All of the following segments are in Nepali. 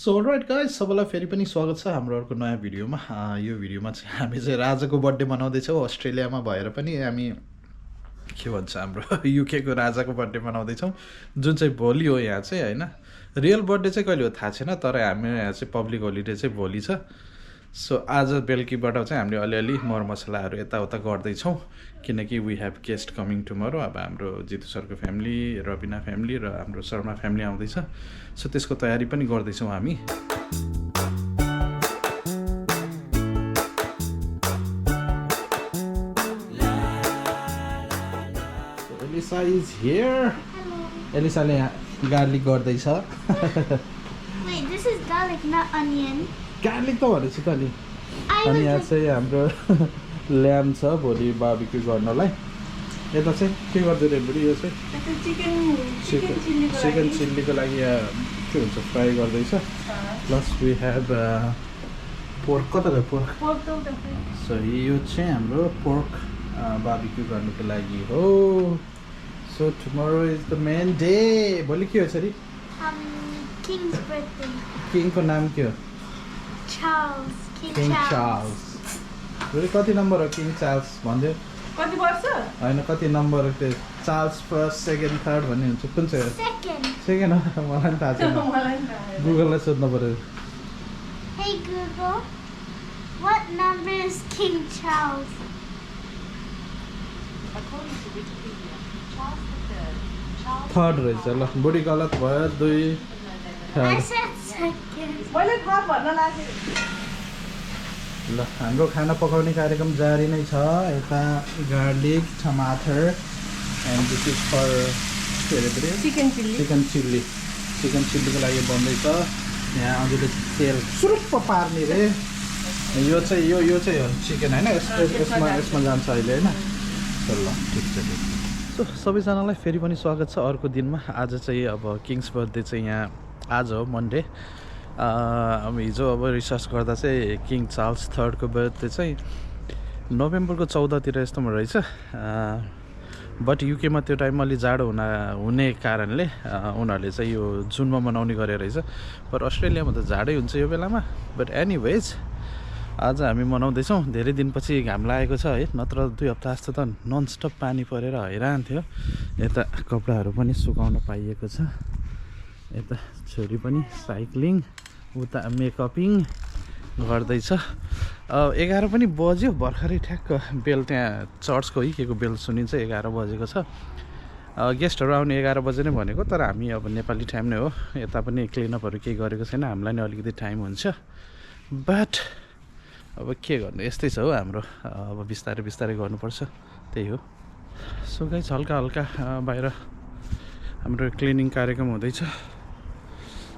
सो राइट गाइज सबैलाई फेरि पनि स्वागत छ हाम्रो अर्को नयाँ भिडियोमा। यो भिडियोमा चाहिँ हामी चाहिँ राजाको बर्थडे मनाउँदैछौँ। अस्ट्रेलियामा भएर पनि हामी के भन्छ हाम्रो युकेको राजाको बर्थडे मनाउँदैछौँ, जुन चाहिँ भोलि हो। यहाँ चाहिँ होइन, रियल बर्थडे चाहिँ कहिले हो थाहा छैन, तर हाम्रो यहाँ चाहिँ पब्लिक होलिडे चाहिँ भोलि छ। सो आज बेलुकीबाट चाहिँ हामीले अलिअलि मरमसलाहरू यताउता गर्दैछौँ, किनकि we have guest coming tomorrow. अब हाम्रो जितु सरको फ्यामिली, रबिना फ्यामिली र हाम्रो शर्मा फ्यामिली आउँदैछ। सो त्यसको तयारी पनि गर्दैछौँ हामी। Elisa is here. एलिसाले गार्लिक गर्दैछ। Wait, this is garlic, not onion. Garlic त भनेपछि त नि। अनि यहाँ चाहिँ हाम्रो ल्याम्ब छ भोलि बार्बिक्यू गर्नलाई। यता चाहिँ के गर्दै बुढी? यो चाहिँ चिकन चिल्लीको लागि के हुन्छ फ्राई गर्दैछ। Plus we have pork. कता गयो पोर्क? सो यो चाहिँ हाम्रो पोर्क बार्बिक्यू गर्नुको लागि हो। So tomorrow is the main day. भोलि के हो सरी? King's birthday. किङको नाम के हो? Charles. King Charles. भोलि कति नम्बर हो किङ चार्ल्स भन्दै? कति वर्ष? होइन, कति नम्बर त्यो चार्ल्स फर्स्ट सेकेन्ड थर्ड भन्ने हुन्छ, कुन चाहिँ? सेकेन्ड हो। मलाई पनि थाहा छैन, गुगललाई सोध्नु पऱ्यो। Hey Google, what number is King Charles? According to Wikipedia, Charles III. Third रहेछ। ल बुढी गलत भयो, 2 I said second. मैले थर्ड भन्न लाग्यो। ल हाम्रो खाना पकाउने कार्यक्रम जारी नै छ। यता गार्लिक, टमाटर एन्ड दिस इज फर के अरे पनि चिकन चिल्ली। चिकन चिल्लीको लागि बन्दैछ। यहाँ अघिले तेल सुरुप्प पार्ने रे। यो चाहिँ यो चाहिँ हो चिकन होइन, यसमा जान्छ अहिले होइन। ल ठिक छ। सो सबैजनालाई फेरि पनि स्वागत छ अर्को दिनमा। आज चाहिँ अब किङ्स बर्थडे चाहिँ यहाँ आज हो मन्डे। अब हिजो अब रिसर्च गर्दा चाहिँ किङ चार्ल्स थर्डको बर्थडे चाहिँ नोभेम्बरको 14 यस्तोमा रहेछ। बट युकेमा त्यो टाइममा अलि जाडो हुने कारणले उनीहरूले चाहिँ यो जुनमा मनाउने गरे रहेछ। पर अस्ट्रेलियामा त जाडै हुन्छ यो बेलामा। बट एनिवेज आज हामी मनाउँदैछौँ। धेरै दिनपछि घाम लागेको छ है, नत्र 2 हप्ता जस्तो त ननस्टप पानी परेर हैरान थियो। यता कपडाहरू पनि सुकाउन पाइएको छ। यता छोरी पनि साइक्लिङ, उता मेकअपिङ गर्दैछ। 11 पनि बज्यो भर्खरै ठ्याक्क बेल त्यहाँ चर्चको है के को बेल सुनिन्छ। 11 बजेको छ। गेस्टहरू आउने 11 बजे नै भनेको, तर हामी अब नेपाली टाइम नै हो। यता पनि क्लिनअपहरू केही गरेको छैन, हामीलाई नै अलिकति टाइम हुन्छ। बट अब के गर्नु, यस्तै छ हो हाम्रो। अब बिस्तारै बिस्तारै गर्नुपर्छ, त्यही हो। सो गाइस हल्का हल्का बाहिर हाम्रो क्लिनिङ कार्यक्रम हुँदैछ।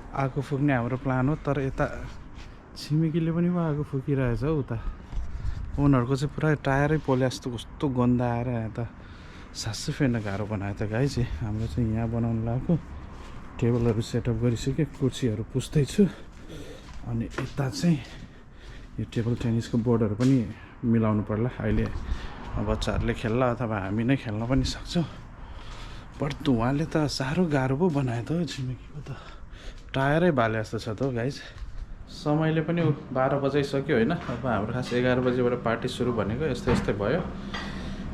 आगो फुक्ने हाम्रो प्लान हो, तर यता छिमेकीले पनि आगो फुकिरहेछ हौ। उता उनीहरूको चाहिँ पुरा टायरै पोले जस्तो कस्तो गन्दा आएर यहाँ त सासै फेर्न गाह्रो बनायो त गाइस। हाम्रो चाहिँ यहाँ बनाउनु लागेको टेबलहरू सेटअप गरिसक्यो, कुर्सीहरू पुस्दैछु। अनि यता चाहिँ यो टेबल टेनिसको बोर्डहरू पनि मिलाउनु पर्ला। अहिले बच्चाहरूले खेल्ला अथवा हामी नै खेल्न पनि सक्छौँ। बट उहाँले त साह्रो गाह्रो पो बनायो त छिमेकीको त, टायरै बाले जस्तो छ त हौ गाइज। समयले पनि 12 बजाइसक्यो होइन। अब हाम्रो खास 11 बजीबाट पार्टी सुरु भनेको यस्तै भयो।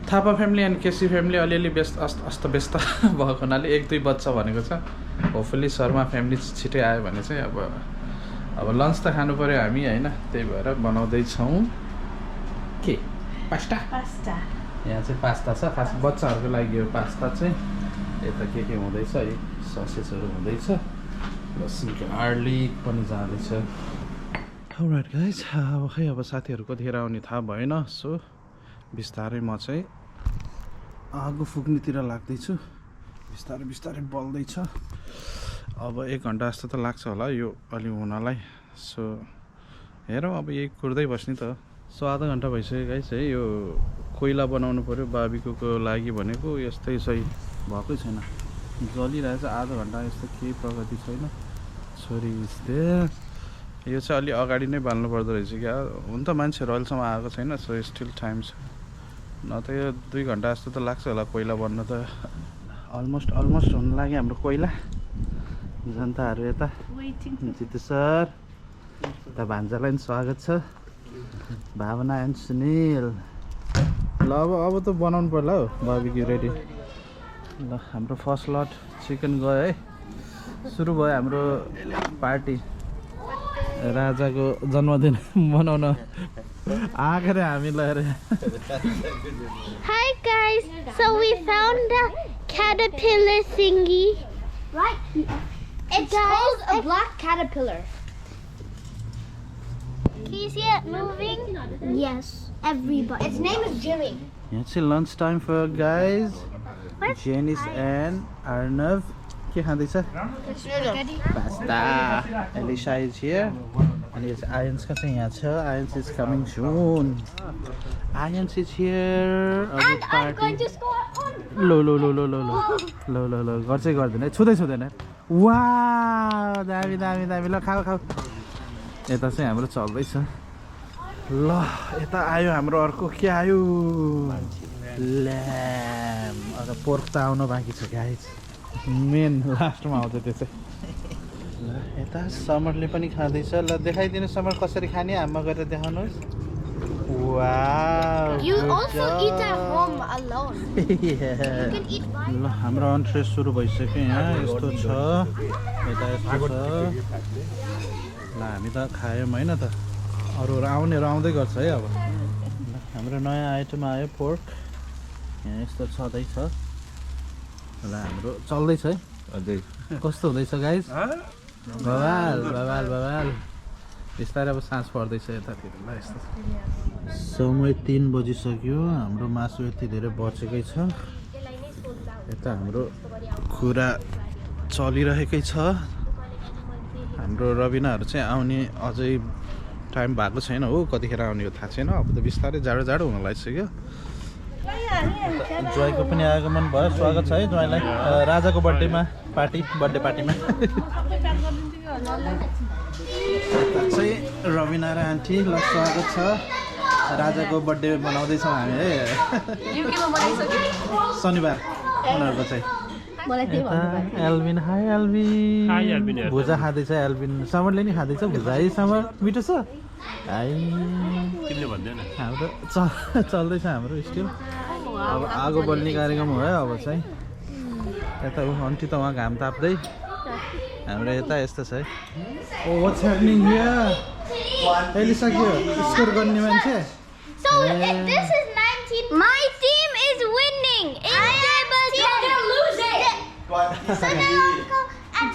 Thapa family and KC family अलिअलि अस्तव्यस्त भएको हुनाले 1-2 बज्छ भनेको छ। होपफुल्ली शर्मा फ्यामिली छिटै आयो भने चाहिँ अब लन्च त खानु पऱ्यो हामी होइन, त्यही भएर बनाउँदैछौँ। के पास्ता? यहाँ चाहिँ पास्ता छ, खास बच्चाहरूको लागि हो पास्ता चाहिँ। यता के हुँदैछ है, ससेजहरू हुँदैछ, प्लस गार्लिक पनि जाँदैछ। राइट गाइज, अब खै अब साथीहरू कतिखेर आउने थाहा भएन। सो बिस्तारै म चाहिँ आगो फुक्नेतिर लाग्दैछु। बिस्तारै बल्दैछ। अब 1 घन्टा जस्तो त लाग्छ होला यो अलि हुनलाई। सो हेरौँ, अब यही कुर्दै बस्ने त। सो आधा घन्टा भइसक्यो गाइस है। यो कोइला बनाउनु पऱ्यो बार्बिक्यूको लागि भनेको, यस्तै सही भएकै छैन, जलिरहेछ। आधा घन्टा यस्तो केही प्रगति छैन। छोरी यो चाहिँ अलि अगाडि नै बाल्नु पर्दो रहेछ क्या। हुन त मान्छेहरू अहिलेसम्म आएको छैन, सो स्टिल टाइम छ। न त यो 2 घन्टा जस्तो त लाग्छ होला कोइला बन्न त। अलमोस्ट हुन लाग्यो हाम्रो कोइला। जनताहरू यता Waiting. जितु सर यता भान्जालाई पनि स्वागत छ भावना एन्ड सुनिल ल अब त बनाउनु पर्ला हौ बार्बिक्यू रेडी ल हाम्रो फर्स्ट लट चिकन गयो है सुरु भयो हाम्रो पार्टी राजाको जन्मदिन मनाउन आएको रे हामीलाई अरे Hi guys, so we found a caterpillar thingy. Right. It's called a black caterpillar. Can you see it moving? Yes, everybody. Its name is Jimmy. यहाँ चाहिँ lunch time for guys What? Janice and Arnav के खाँदैछ पास्ता एलिसा इज हियर अनि यो चाहिँ आयन्सका चाहिँ यहाँ छ ions is coming soon ions is here And I'm going to score on. लो लो लो लो लो लो लो लो लो गर्छै गर्दैन छुँदै छुँदैन वा दामी दामी दामी ल खाऊ खाऊ यता चाहिँ हाम्रो चल्दैछ ल यता आयो हाम्रो अर्को के आयो ल्याम अन्त पोर्क त आउन बाँकी छ गाइस मेन लास्टमा आउँछ त्यो चाहिँ ल यता समरले पनि खाँदैछ ल देखाइदिनु समर कसरी खाने हाममा गरेर देखाउनुहोस् wow You also eat at home alone. You can eat by. ल हाम्रो अन्ट्रे सुरु भइसक्यो यहाँ यस्तो छ यता यस्तो छ ल हामी त खायौँ होइन त अरूहरू आउनेहरू आउँदै गर्छ है अब ल हाम्रो नयाँ आइटम आयो पोर्क यहाँ यस्तो छँदैछ ल हाम्रो चल्दैछ है कस्तो हुँदैछ गाइस बवाल बवाल बवाल बिस्तारै अब सास पर्दैछ यतातिर ल यस्तो समय 3 बजिसक्यो हाम्रो मासु यति धेरै बचेकै छ यता हाम्रो कुरा चलिरहेकै छ हाम्रो रविनाहरू चाहिँ आउने अझै टाइम भएको छैन हो कतिखेर आउने हो थाहा छैन अब त बिस्तारै जाडो जाडो हुन लागिसक्यो ज्वाइँको पनि आगमन भयो स्वागत छ है ज्वाइँलाई राजाको बर्थडेमा बर्थडे पार्टीमा यता चाहिँ रविना र आन्टी ल स्वागत छ राजाको बर्थडे मनाउँदैछौँ हामी है शनिबार उनीहरूको चाहिँ एल्बिन हाई एल्बिन भुजा खाँदैछ एल्बिन समरले नि खाँदैछ भुजा है समर मिठो छ हाई हाम्रो चल्दैछ हाम्रो स्टिल अब आगो बल्ने कार्यक्रम हो है अब चाहिँ यता अन्टी त उहाँ घाम ताप्दै हाम्रो यता यस्तो छ है ओ वाट्स ह्यापनिङ हियर एलिसा के स्कोर गर्ने मान्छे So this is 19. My team is winning. It's table team. They're losing. So and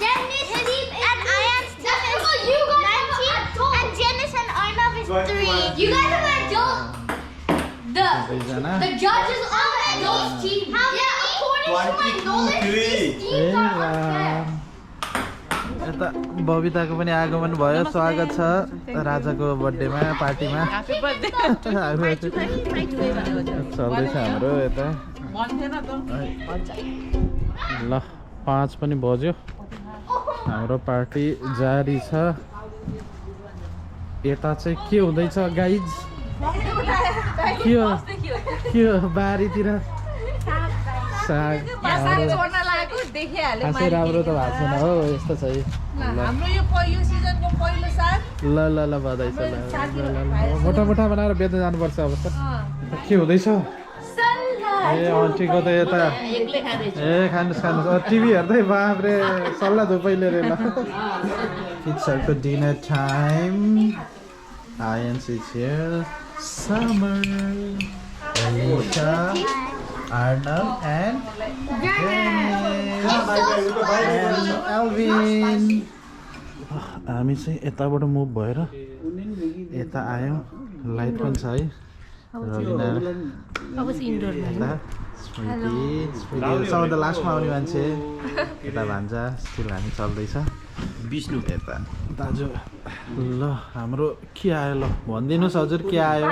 Janice and Ayan's team is 19, and Janice and Arnav is 3. You guys are adult. The judges are adult team. Yeah, according to my knowledge, these teams are unfair. यता बबिताको पनि आगमन भयो स्वागत छ राजाको बर्थडेमा पार्टीमा चल्दैछ हाम्रो यता ल 5 पनि बज्यो हाम्रो पार्टी जारी छ यता चाहिँ के हुँदैछ गाइज के हो बारीतिर साग खासै राम्रो त भएको छैन हो यस्तो छ है ल ल ल बधाई छ ल मोटा मोटा बनाएर बेच्न जानुपर्छ अब त के हुँदैछ ए आन्टीको त यता ए खानुहोस् खानुहोस् टिभी हेर्दै बाफ्रे सल्लाह धुपैले रे ल किड्सहरूको डिनर टाइम आयन्स is here Samar Elisa Arnav and Alvin. हामी चाहिँ यताबाट मुभ भएर यता आयौँ लाइट पनि छ है सबभन्दा लास्टमा आउने मान्छे यता भान्जा स्टिल हामी चल्दैछ विष्णु यता दाजु ल हाम्रो के आयो ल भनिदिनुहोस् हजुर के आयो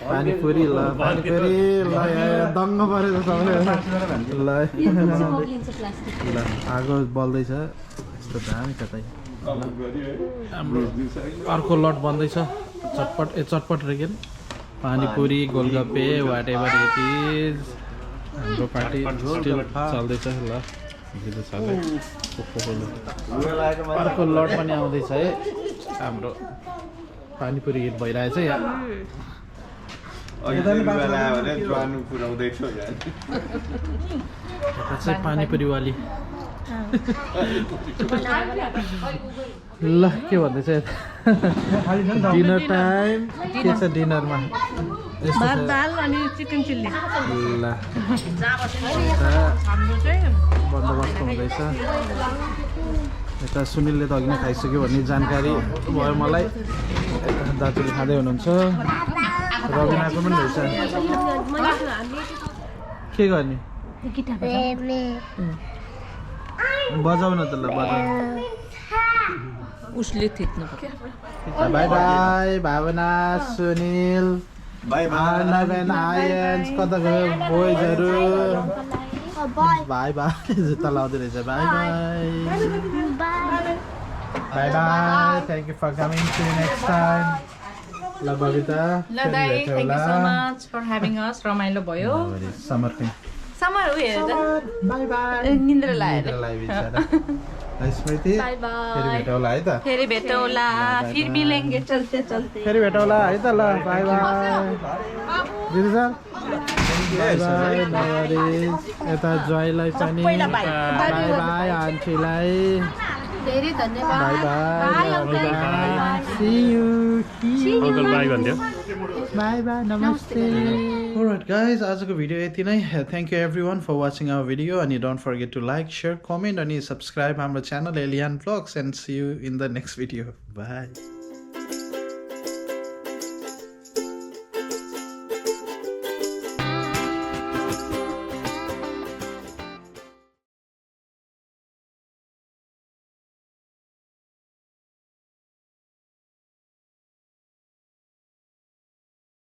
पानीपुरी ल पानीपुरी ल दङ्ग परेको सबैले ल आगो बल्दैछ यस्तो दामी कतै हाम्रो अर्को लट बन्दैछ चटपट रे के पानीपुरी गोलगप्पे वाट एभर इट इज हाम्रो पार्टी स्टिल चल्दैछ ल अर्को लड पनि आउँदैछ है हाम्रो पानीपुरी हिट भइरहेछ यहाँ यता चाहिँ पानीपुरीवाली ल के भन्दैछ डिनर टाइम के छ डिनरमा भात दाल अनि चिकन चिल्ली ल बन्दोबस्त हुँदैछ यता सुनिलले त अघि नै खाइसक्यो भन्ने जानकारी भयो मलाई दाजुले खाँदै हुनुहुन्छ रविनाको पनि रहेछ के गर्ने बजाउन त ल बजाउन उसले थिच्नु बाई बाई भावना सुनिल अर्नव एन्ड आयन्स कता गयो बोइजहरू बाई बाई जुत्ता लाउँदै रहेछ bye bye bye bye thank you for coming to next time ल बबिता ल दाइ thank you so much for having us रमाइलो भयो समर समर उ हेर बाई बाई निन्द्र लाग्यो स्मृति बाई फेरि बाई भेटौँला है त फेरि भेटौँला फिर मिलेंगे चलते चलते फेरि भेटौँला है त ल बाई बाई दिदी सर बाई बाई नवरिज यता ज्वाइँलाई पनि बाई बाई आन्टीलाई धेरै धन्यवाद bye bye see you uncle bye भन्दियो बाई बाई नमस्ते Alright guys, आजको भिडियो यति नै thank you everyone for watching our video अनि don't forget to like share comment अनि सब्सक्राइब हाम्रो channel alien vlogs and see you in the next video by